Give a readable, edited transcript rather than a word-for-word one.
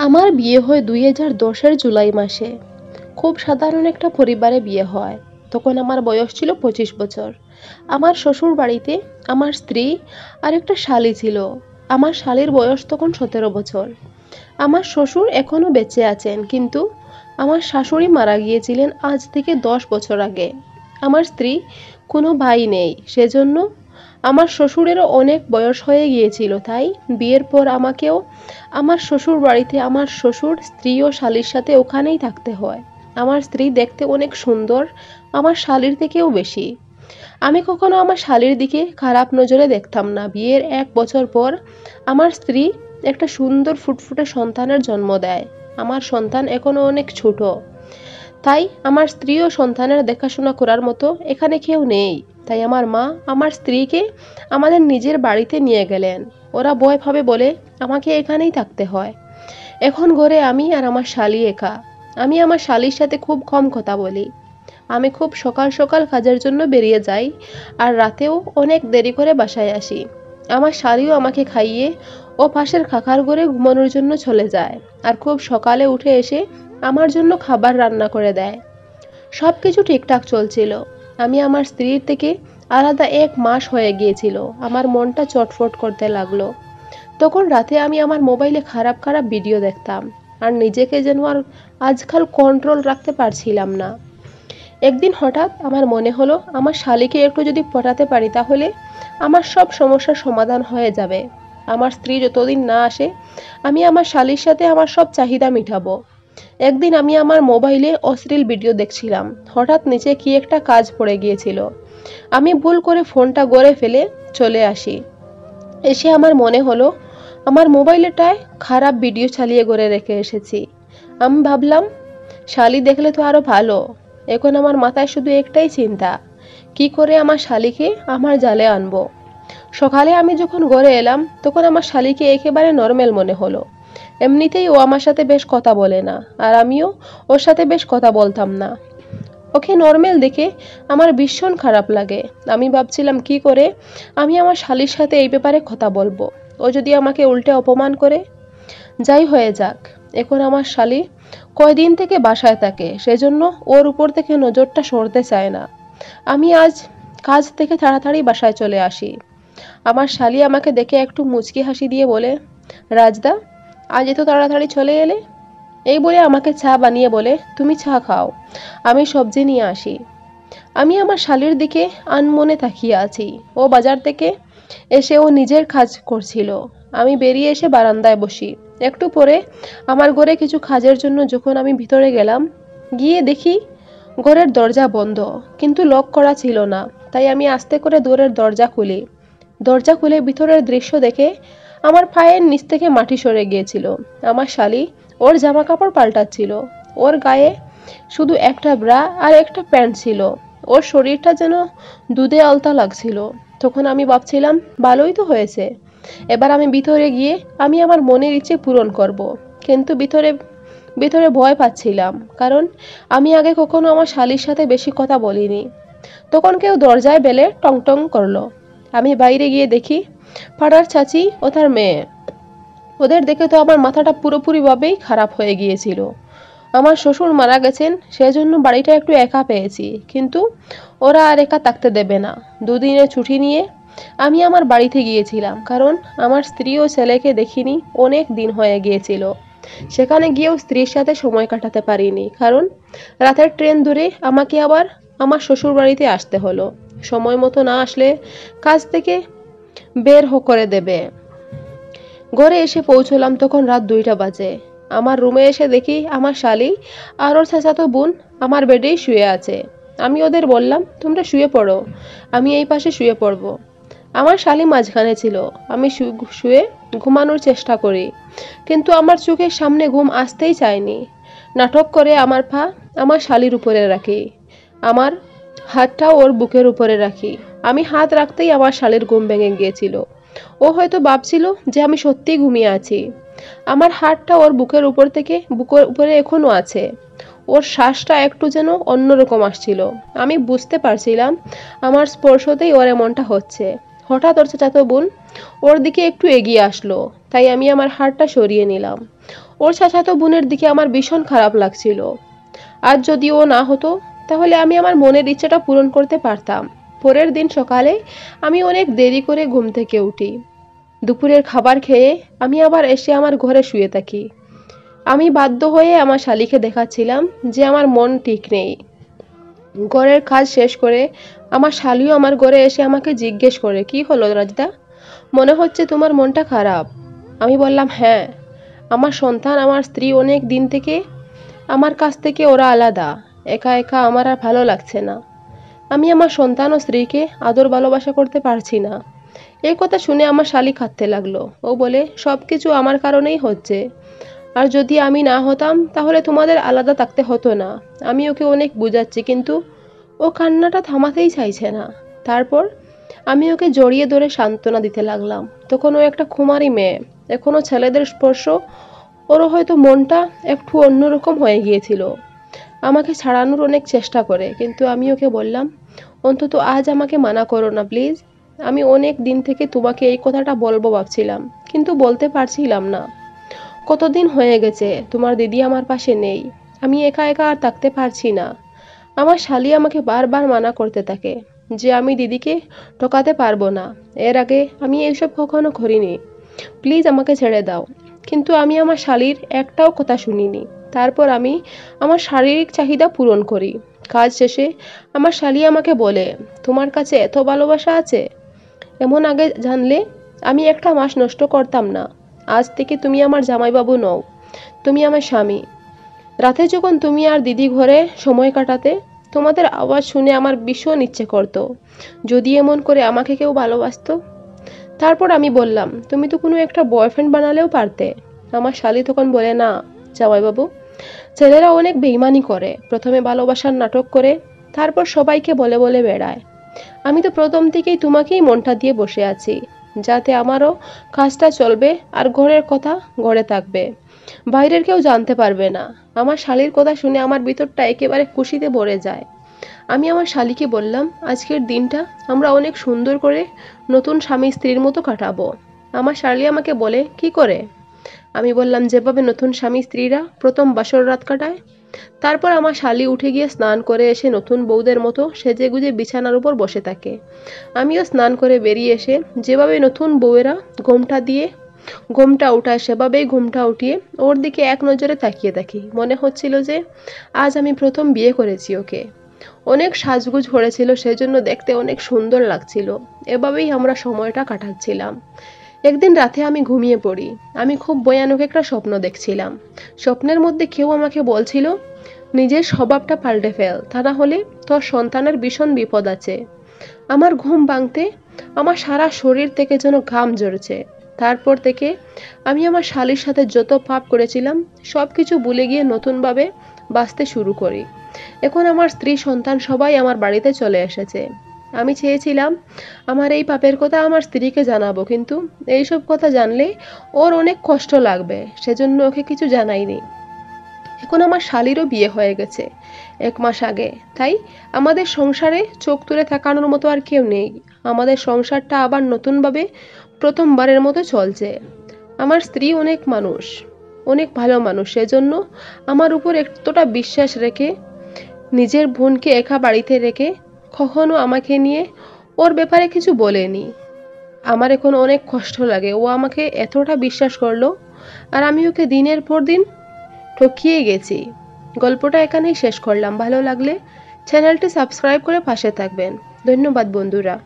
আমার বিয়ে হয় 2010-এর জুলাই মাসে। খুব সাধারণ একটা পরিবারে বিয়ে হয়। তখন আমার বয়স ছিল 25 বছর। আমার শ্বশুর বাড়িতে আমার স্ত্রী আর একটা শালী ছিল। আমার শালীর বয়স তখন 17 বছর। আমার শ্বশুর এখনো বেঁচে আছেন, কিন্তু আমার শাশুড়ি মারা গিয়েছিলেন আজ থেকে 10 বছর আগে। আমার স্ত্রী কোনো ভাই নেই, সেজন্য আমার শ্বশুরেরও অনেক বয়স হয়ে গিয়েছিল, তাই বিয়ের পর আমাকেও আমার শ্বশুর বাড়িতে আমার শ্বশুর স্ত্রী ও শালীর সাথে ওখানেই থাকতে হয়। আমার স্ত্রী দেখতে অনেক সুন্দর, আমার শালীর থেকেও বেশি। আমি কখনো আমার শালীর দিকে খারাপ নজরে দেখতাম না। বিয়ের 1 বছর পর আমার স্ত্রী একটা সুন্দর ফুটফুটে সন্তানের জন্ম দেয়। আমার সন্তান এখনো অনেক ছোট, তাই আমার স্ত্রী ও সন্তানের দেখাশোনা করার মতো এখানে কেউ নেই। তাই আমার মা আমার স্ত্রীকে আমাদের নিজের বাড়িতে নিয়ে গেলেন। ওরা ভয় পাবে বলে আমাকে এখানেই থাকতে হয়। এখন ঘরে আমি আর আমার শালী একা। আমি আমার শালীর সাথে খুব কম কথা বলি। আমি খুব সকাল সকাল কাজের জন্য বেরিয়ে যাই, আর রাতেও অনেক দেরি করে বাসায় আসি। আমার শালীও আমাকে খাইয়ে ও পাশের কাকার ঘরে ঘুমানোর জন্য চলে যায়, আর খুব সকালে উঠে এসে আমার জন্য খাবার রান্না করে দেয়। সব কিছু ঠিকঠাক চলছিল। আমি আমার স্ত্রীর থেকে আলাদা 1 মাস হয়ে গিয়েছিল। আমার মনটা চটফট করতে লাগলো। তখন রাতে আমি আমার মোবাইলে খারাপ খারাপ ভিডিও দেখতাম, আর নিজেকে যেন আর আজকাল কন্ট্রোল রাখতে পারছিলাম না। একদিন হঠাৎ আমার মনে হলো, আমার শালীকে একটু যদি পটাতে পারি তাহলে আমার সব সমস্যার সমাধান হয়ে যাবে। আমার স্ত্রী যতদিন না আসে আমি আমার শালীর সাথে আমার সব চাহিদা মিটাবো। একদিন আমি আমার মোবাইলে অশ্লীল ভিডিও দেখছিলাম। হঠাৎ নিচে কি একটা কাজ পড়ে গিয়েছিল। আমি ভুল করে ফোনটা গড়ে ফেলে চলে আসি। এসে আমার মনে হলো আমার মোবাইলটায় খারাপ ভিডিও চালিয়ে গড়ে রেখে এসেছি। আমি ভাবলাম, শালী দেখলে তো আরো ভালো। এখন আমার মাথায় শুধু একটাই চিন্তা, কি করে আমার শালীকে আমার জালে আনবো। সকালে আমি যখন ঘরে এলাম তখন আমার শালীকে একেবারে নর্মাল মনে হলো। এমনিতেই ও আমার সাথে বেশ কথা বলে না, আর আমিও ওর সাথে বেশ কথা বলতাম না। ওকে নর্মাল দেখে আমার ভীষণ খারাপ লাগে। আমি ভাবছিলাম কি করে আমি আমার শালীর সাথে এই ব্যাপারে কথা বলবো। ও যদি আমাকে উল্টে অপমান করে। যাই হয়ে যাক, এখন আমার শালী কয়দিন থেকে বাসায় থাকে, সেজন্য ওর উপর থেকে নজরটা সরতে চায় না। আমি আজ কাজ থেকে তাড়াতাড়ি বাসায় চলে আসি। আমার শালী আমাকে দেখে একটু মুচকি হাসি দিয়ে বলে, রাজদা, আজ এত তাড়াতাড়ি চলে এলে? এই বলে আমাকে চা বানিয়ে বলে, তুমি চা খাও, আমি সবজি নিয়ে আসি। আমি আমার শালীর দিকে আনমনে তাকিয়ে আছি। ও বাজার থেকে এসে ও নিজের কাজ করছিল। আমি বেরিয়ে এসে বারান্দায় বসি। একটু পরে আমার ঘরে কিছু কাজের জন্য যখন আমি ভিতরে গেলাম, গিয়ে দেখি ঘরের দরজা বন্ধ, কিন্তু লক করা ছিল না। তাই আমি আস্তে করে দূরের দরজা খুলি। দরজা খুলে ভিতরের দৃশ্য দেখে আমার পায়ের নিচ থেকে মাটি সরে গিয়েছিল। আমার শালী ওর জামা কাপড় পাল্টাচ্ছিল। ওর গায়ে শুধু একটা ব্রা আর একটা প্যান্ট ছিল। ওর শরীরটা যেন দুধে আলতা লাগছিল। তখন আমি ভাবছিলাম, ভালোই তো হয়েছে, এবার আমি ভিতরে গিয়ে আমি আমার মনের ইচ্ছে পূরণ করব। কিন্তু ভিতরে ভিতরে ভয় পাচ্ছিলাম, কারণ আমি আগে কখনো আমার শালীর সাথে বেশি কথা বলিনি। তখন কেউ দরজায় বেলে টং টং করলো। আমি বাইরে গিয়ে দেখি পাড়ার চাচি ও তার মেয়ে। ওদের দেখে তো আমার মাথাটা পুরোপুরিভাবেই খারাপ হয়ে গিয়েছিল। আমার শ্বশুর মারা গেছেন, সেজন্য বাড়িটা একটু একা পেয়েছি, কিন্তু ওরা আর একা থাকতে দেবে না। দুদিনের ছুটি নিয়ে আমি আমার বাড়িতে গিয়েছিলাম, কারণ আমার স্ত্রী ও ছেলেকে দেখিনি অনেক দিন হয়ে গিয়েছিল। সেখানে গিয়েও স্ত্রীর সাথে সময় কাটাতে পারিনি, কারণ রাতের ট্রেন ধরে আমাকে আবার আমার শ্বশুর বাড়িতে আসতে হলো। সময় মতো না আসলে কাজ থেকে বের করে দেবে। ঘরে এসে পৌঁছলাম তখন রাত 2টা বাজে। আমার রুমে এসে দেখি আমার শালী আর ওর চাচাতো বোন আমার বেডেই শুয়ে আছে। আমি ওদের বললাম, তোমরা শুয়ে পড়ো, আমি এই পাশে শুয়ে পড়ব। আমার শালী মাঝখানে ছিল। আমি শুয়ে ঘুমানোর চেষ্টা করি, কিন্তু আমার চোখের সামনে ঘুম আসতেই চায়নি। নাটক করে আমার পা আমার শালীর উপরে রাখি, আমার হাতটাও ওর বুকের উপরে রাখি। আমি হাত রাখতেই আমার শালীর ঘুম ভেঙে গিয়েছিল। ও হয়তো ভাবছিল যে আমি সত্যিই ঘুমিয়ে আছি। আমার হাতটা ওর বুকের উপর থেকে বুকের উপরে এখনো আছে। ওর শ্বাসটা একটু যেন অন্যরকম আসছিল। আমি বুঝতে পারছিলাম আমার স্পর্শতেই ওর এমনটা হচ্ছে। হঠাৎ ওর চাচাতো বোন ওর দিকে একটু এগিয়ে আসলো, তাই আমি আমার হাতটা সরিয়ে নিলাম। ওর চাচাতো বোনের দিকে আমার ভীষণ খারাপ লাগছিল। আজ যদি ও না হতো তাহলে আমি আমার মনের ইচ্ছাটা পূরণ করতে পারতাম। পরের দিন সকালে আমি অনেক দেরি করে ঘুম থেকে উঠি। দুপুরের খাবার খেয়ে আমি আবার এসে আমার ঘরে শুয়ে থাকি। আমি বাধ্য হয়ে আমার শালিকে দেখাচ্ছিলাম যে আমার মন ঠিক নেই। ঘরের কাজ শেষ করে আমার শালিও আমার ঘরে এসে আমাকে জিজ্ঞেস করে, কি হলো রাজদা, মনে হচ্ছে তোমার মনটা খারাপ। আমি বললাম, হ্যাঁ, আমার সন্তান, আমার স্ত্রী অনেক দিন থেকে আমার কাছ থেকে ওরা আলাদা। একা একা আমার আর ভালো লাগছে না। আমি আমার সন্তান ও স্ত্রীকে আদর ভালোবাসা করতে পারছি না। এই কথা শুনে আমার শালি কাঁদতে লাগলো। ও বলে, সব কিছু আমার কারণেই হচ্ছে, আর যদি আমি না হতাম তাহলে তোমাদের আলাদা থাকতে হতো না। আমি ওকে অনেক বুঝাচ্ছি কিন্তু ও কান্নাটা থামাতেই চাইছে না। তারপর আমি ওকে জড়িয়ে ধরে সান্ত্বনা দিতে লাগলাম। তখন ও একটা কুমারী মেয়ে, এখনো ছেলেদের স্পর্শ ওরও হয়তো মনটা একটু অন্যরকম হয়ে গিয়েছিল। আমাকে ছাড়ানোর অনেক চেষ্টা করে, কিন্তু আমি ওকে বললাম, অন্তত আজ আমাকে মানা করো না প্লিজ। আমি অনেক দিন থেকে তোমাকে এই কথাটা বলবো ভাবছিলাম, কিন্তু বলতে পারছিলাম না। কতদিন হয়ে গেছে তোমার দিদি আমার পাশে নেই। আমি একা একা আর থাকতে পারছি না। আমার শালি আমাকে বারবার মানা করতে থাকে যে আমি দিদিকে ঠকাতে পারবো না। এর আগে আমি এইসব কখনো করিনি। প্লিজ আমাকে ছেড়ে দাও। কিন্তু আমি আমার শালির একটাও কথা শুনিনি। তারপর আমি আমার শারীরিক চাহিদা পূরণ করি। কাজ শেষে আমার শালি আমাকে বলে, তোমার কাছে এত ভালোবাসা আছে, এমন আগে জানলে আমি একটা মাস নষ্ট করতাম না। আজ থেকে তুমি আমার জামাইবাবু নও, তুমি আমার স্বামী। রাতে যখন তুমি আর দিদি ঘরে সময় কাটাতে, তোমাদের আওয়াজ শুনে আমার ভীষণ ইচ্ছে করতো যদি এমন করে আমাকে কেউ ভালোবাসতো। তারপর আমি বললাম, তুমি তো কোনো একটা বয়ফ্রেন্ড বানালেও পারতে। আমার শালি তখন বলে, না জামাইবাবু, ছেলেরা অনেক বেইমানি করে। প্রথমে ভালোবাসার নাটক করে, তারপর সবাইকে বলে বলে বেড়ায়। আমি তো প্রথম থেকেই তোমাকেই মনটা দিয়ে বসে আছি, যাতে আমারও কাজটা চলবে আর ঘরের কথা ঘরে থাকবে, বাইরের কেউ জানতে পারবে না। আমার শালির কথা শুনে আমার ভিতরটা একেবারে খুশিতে ভরে যায়। আমি আমার শালিকে বললাম, আজকের দিনটা আমরা অনেক সুন্দর করে নতুন স্বামী স্ত্রীর মতো কাটাবো। আমার শালি আমাকে বলে, কি করে? আমি বললাম, যেভাবে নতুন স্বামী স্ত্রীরা প্রথম বাসর রাত কাটায়। তারপর আমার শালি উঠে গিয়ে স্নান করে এসে নতুন বউদের মতো সেজেগুজে বিছানার উপর বসে থাকে। আমিও স্নান করে বেরিয়ে এসে যেভাবে নতুন বউয়েরা ঘোমটা উঠায় সেভাবেই ঘোমটা উঠিয়ে ওর দিকে এক নজরে তাকিয়ে থাকি। মনে হচ্ছিল যে আজ আমি প্রথম বিয়ে করেছি ওকে। অনেক সাজগুজ করেছিল, সেজন্য দেখতে অনেক সুন্দর লাগছিল। এভাবেই আমরা সময়টা কাটাচ্ছিলাম। একদিন রাতে আমি ঘুমিয়ে পড়ি। আমি খুব ভয়ানক একটা স্বপ্ন দেখছিলাম। স্বপ্নের মধ্যে কেউ আমাকে বলছিল, নিজের স্বভাবটা পাল্টে ফেল, তা না হলে তোর সন্তানের ভীষণ বিপদ আছে। আমার ঘুম ভাঙতে আমার সারা শরীর থেকে যেন ঘাম ঝরছে। তারপর থেকে আমি আমার শালীর সাথে যত পাপ করেছিলাম সব কিছু ভুলে গিয়ে নতুনভাবে বাঁচতে শুরু করি। এখন আমার স্ত্রী সন্তান সবাই আমার বাড়িতে চলে এসেছে। আমি চেয়েছিলাম আমার এই পাপের কথা আমার স্ত্রীকে জানাবো, কিন্তু এইসব কথা জানলে ওর অনেক কষ্ট লাগবে, সেজন্য ওকে কিছু জানাইনি। এখন আমার শালীরও বিয়ে হয়ে গেছে 1 মাস আগে। তাই আমাদের সংসারে চোখ তুলে তাকানোর মতো আর কেউ নেই। আমাদের সংসারটা আবার নতুনভাবে প্রথমবারের মতো চলছে। আমার স্ত্রী অনেক ভালো মানুষ, সেজন্য আমার উপর এতটা বিশ্বাস রেখে নিজের বোনকে একা বাড়িতে রেখে কখনো আমাকে নিয়ে ওর ব্যাপারে কিছু বলেনি। আমার এখন অনেক কষ্ট লাগে, ও আমাকে এতটা বিশ্বাস করলো আর আমি ওকে দিনের পর দিন ঠকিয়ে গেছি। গল্পটা এখানেই শেষ করলাম। ভালো লাগলে চ্যানেলটি সাবস্ক্রাইব করে পাশে থাকবেন। ধন্যবাদ বন্ধুরা।